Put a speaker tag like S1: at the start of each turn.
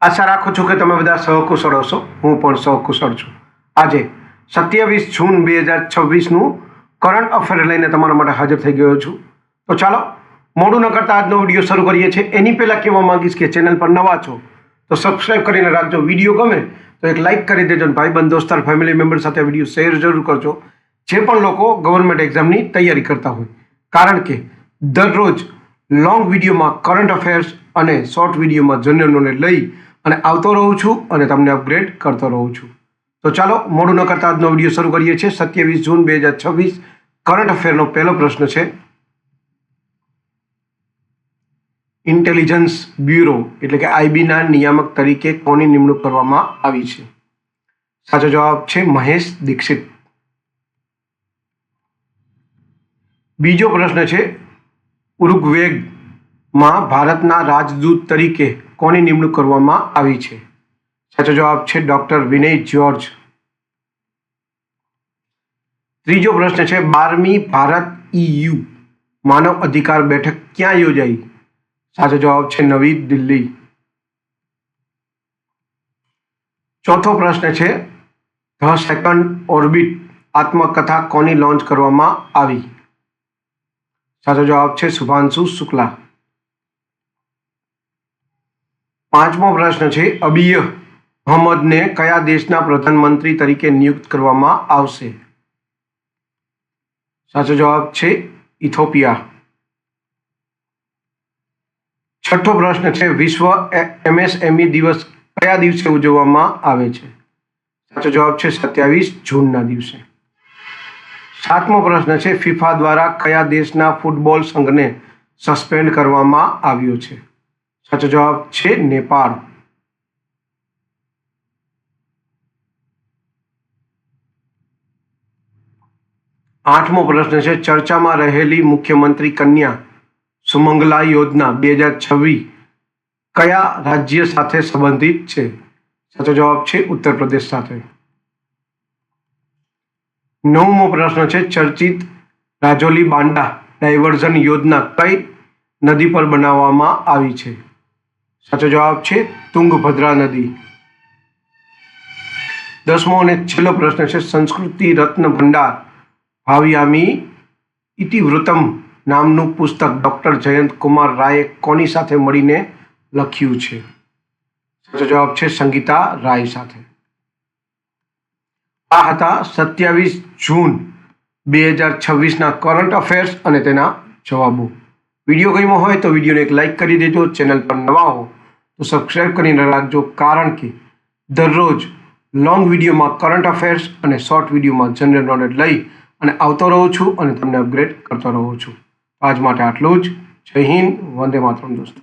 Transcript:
S1: આશા રાખું છું કે તમે બધા સહકુશળ હશો. હું પણ સહકુશળ છું. આજે 27 જૂન 2026નું કરંટ અફેર લઈને તમારા માટે હાજર થઈ ગયો છું. તો ચાલો મોડું ન કરતા આજનો વિડીયો શરૂ કરીએ છીએ. એની પહેલાં કહેવા માંગીશ કે ચેનલ પર નવા છો તો સબસ્ક્રાઈબ કરીને રાખજો. વિડીયો ગમે તો એક લાઇક કરી દેજો. ભાઈબંધ દોસ્તાર ફેમિલી મેમ્બર સાથે વિડીયો શેર જરૂર કરજો, જે પણ લોકો ગવર્મેન્ટ એક્ઝામની તૈયારી કરતા હોય. કારણ કે દરરોજ લોંગ વિડીયોમાં કરંટ અફેર્સ અને શોર્ટ વિડીયોમાં જનરલ નોલેજ લઈ અને આવતો રહું છું અને તમને અપગ્રેડ કરતો રહું છું. તો ચાલો મોડું ન કરતા આજનો વિડીયો શરૂ કરીએ છીએ. 27 જૂન 2026 કરંટ અફેરનો પહેલો પ્રશ્ન છે, ઇન્ટેલિજન્સ બ્યુરો એટલે કે આઈબીના નિયામક તરીકે કોની નિમણૂક કરવામાં આવી છે? સાચો જવાબ છે મહેશ દીક્ષિત. બીજો પ્રશ્ન છે, ઉરુગ્વેમાં ભારતના રાજદૂત તરીકે કોની નિમણૂક કરવામાં આવી છે? સાચો જવાબ છે ડોક્ટર વિનય જ્યોર્જ. ત્રીજો પ્રશ્ન છે, 12મી ભારત EU માનવ અધિકાર બેઠક ક્યાં યોજાઈ? સાચો જવાબ છે નવી દિલ્હી. ચોથો પ્રશ્ન છે, ધ સેકન્ડ ઓર્બિટ આત્મકથા કોની લોન્ચ કરવામાં આવી? સાચો જવાબ છે શુભાંશુ શુક્લા. પાંચમો પ્રશ્ન છે, અબીય અહમદને કયા દેશના પ્રધાનમંત્રી તરીકે નિયુક્ત કરવામાં આવશે? સાચો જવાબ છે ઇથોપિયા. છઠ્ઠો પ્રશ્ન છે, વિશ્વ MSME દિવસ કયા દિવસે ઉજવવામાં આવે છે? સાચો જવાબ છે 27 જૂનના દિવસે. સાતમો પ્રશ્ન છે, ફિફા દ્વારા કયા દેશના ફૂટબોલ સંઘને સસ્પેન્ડ કરવામાં આવ્યો છે? સાચો જવાબ છે નેપાળ. આઠમો પ્રશ્ન છે, ચર્ચામાં રહેલી મુખ્યમંત્રી કન્યા સુમંગલા યોજના 2026 કયા રાજ્ય સાથે સંબંધિત છે? સાચો જવાબ છે ઉત્તર પ્રદેશ સાથે. નવમો પ્રશ્ન છે, ચર્ચિત રાજૌલી બાંડા ડાયવર્ઝન યોજના કઈ નદી પર બનાવવામાં આવી છે? સાચો જવાબ છે તુંગભદ્રા નદી. 10મો અને છેલ્લો પ્રશ્ન છે, સંસ્કૃતિ રત્ન ભંડાર ભાવ્યામી ઇતિવૃત્તમ નામનું પુસ્તક ડોક્ટર જયંત કુમાર રાયે કોની સાથે મળીને લખ્યું છે? સાચો જવાબ છે સંગીતા રાય સાથે. આ હતા 27 જૂન 2026ના કરંટ અફેર્સ અને તેના જવાબો. વિડીયો ગમ્યો હોય તો વિડીયોને એક લાઇક કરી દેજો. ચેનલ પર નવા હો તો સબસ્ક્રાઈબ કરીને રાખજો, કારણ કે દરરોજ લોંગ વિડીયોમાં કરંટ અફેર્સ અને શોર્ટ વિડીયોમાં જનરલ નોલેજ લઈ અને આવતો રહું છું અને તમને અપગ્રેડ કરતો રહું છું. આજ માટે આટલું જ. જય હિન્દ, વંદે માતરમ દોસ્તો.